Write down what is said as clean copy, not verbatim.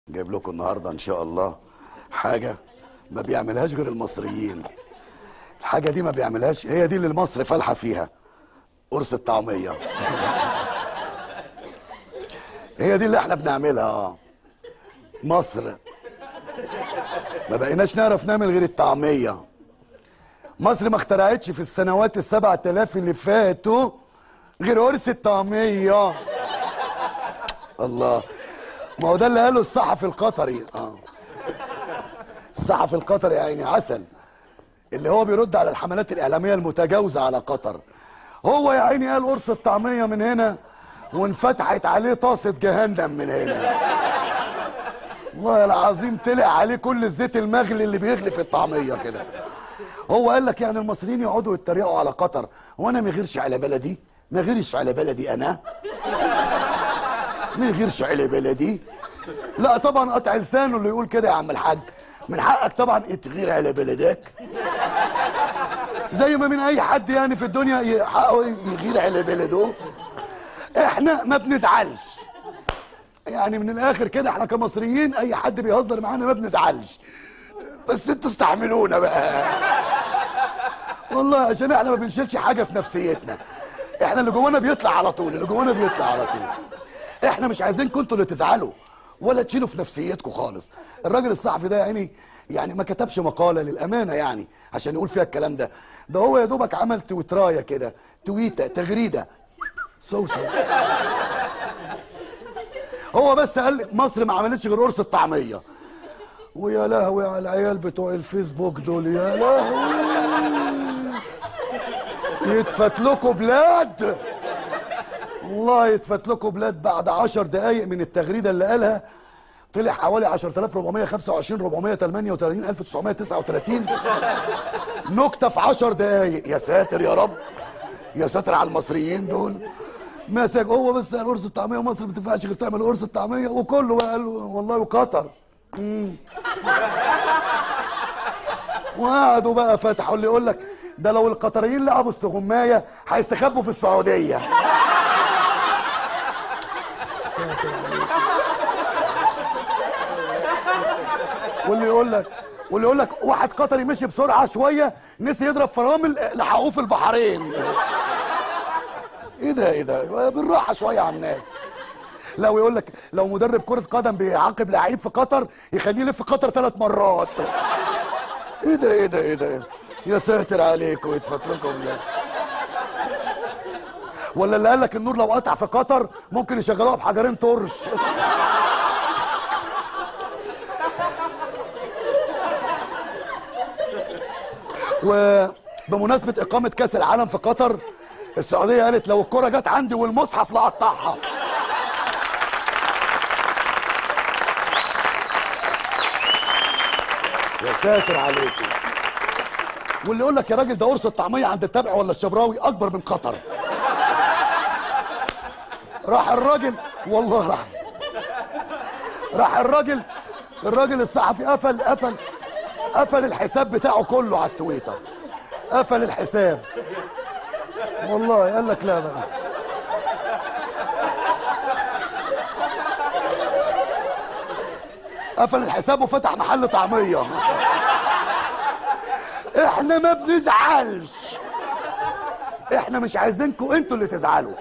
جايب لكم النهارده ان شاء الله حاجه ما بيعملهاش غير المصريين. الحاجه دي ما بيعملهاش، هي دي اللي مصر فالحه فيها، قرص الطعميه. هي دي اللي احنا بنعملها. مصر ما بقيناش نعرف نعمل غير الطعميه. مصر ما اخترعتش في السنوات ال7000 اللي فاتوا غير قرص الطعميه. الله، ما هو ده اللي قاله الصحفي القطري. الصحفي القطري يا عيني عسل، اللي هو بيرد على الحملات الإعلامية المتجاوزة على قطر. هو يا عيني قال قرص الطعمية من هنا وانفتحت عليه طاسة جهنم من هنا. والله العظيم طلع عليه كل الزيت المغلي اللي بيغلي في الطعمية كده. هو قال لك يعني المصريين يقعدوا يتريقوا على قطر، وانا ما غيرش على بلدي؟ ما غيرش على بلدي انا؟ ما غيرش على بلدي؟ لا طبعا، قطع لسانه اللي يقول كده يا عم الحاج. من حقك طبعا تغير على بلدك، زي ما من اي حد يعني في الدنيا حقه يغير على بلده. احنا ما بنزعلش يعني، من الاخر كده احنا كمصريين اي حد بيهزر معانا ما بنزعلش، بس انتوا استحملونا بقى والله، عشان احنا ما بنشيلش حاجه في نفسيتنا. احنا اللي جوانا بيطلع على طول، اللي جوانا بيطلع على طول. احنا مش عايزينكم انتوا اللي تزعلوا ولا تشيلوا في نفسيتكم خالص. الراجل الصحفي ده يعني ما كتبش مقاله للامانه يعني عشان يقول فيها الكلام ده. ده هو يا دوبك عمل تويترايه كده، تويته، تغريده، صوصه. هو بس قال مصر ما عملتش غير قرص الطعميه. ويا لهوي على العيال بتوع الفيسبوك دول، يا لهوي يتفت لكم بلاد، والله يتفت لكم بلاد. بعد 10 دقايق من التغريده اللي قالها طلع حوالي 10425 438 1939 نكته في 10 دقايق. يا ساتر يا رب، يا ساتر على المصريين دول. مسك هو بس قال قرص الطعميه، ومصر ما تنفعش غير تعمل قرص الطعميه، وكله بقى قال والله وقطر. وقعدوا بقى فتحوا اللي يقول لك ده لو القطريين لعبوا استغمايه هيستخبوا في السعوديه. واللي يقول لك واحد قطري مشي بسرعه شويه نسي يضرب فرامل لحقوه في البحرين. ايه ده بالراحه شويه على الناس. لو يقول لك لو مدرب كره قدم بيعاقب لعيب في قطر يخليه يلف قطر 3 مرات. ايه ده يا ساتر عليكم ويتفت لكم ده. ولا اللي قال لك النور لو قطع في قطر ممكن يشغلوها بحجرين طرش. وبمناسبة إقامة كأس العالم في قطر، السعودية قالت لو الكرة جت عندي والمصحف لقطعها. يا ساتر عليكم. واللي يقول لك يا راجل ده قرص الطعمية عند التابع ولا الشبراوي أكبر من قطر. راح الراجل والله راح الراجل الصحفي قفل الحساب بتاعه كله على التويتر، قفل الحساب والله. قال لك لا بقى، قفل الحساب وفتح محل طعميه. احنا ما بنزعلش، احنا مش عايزينكم انتوا اللي تزعلوا.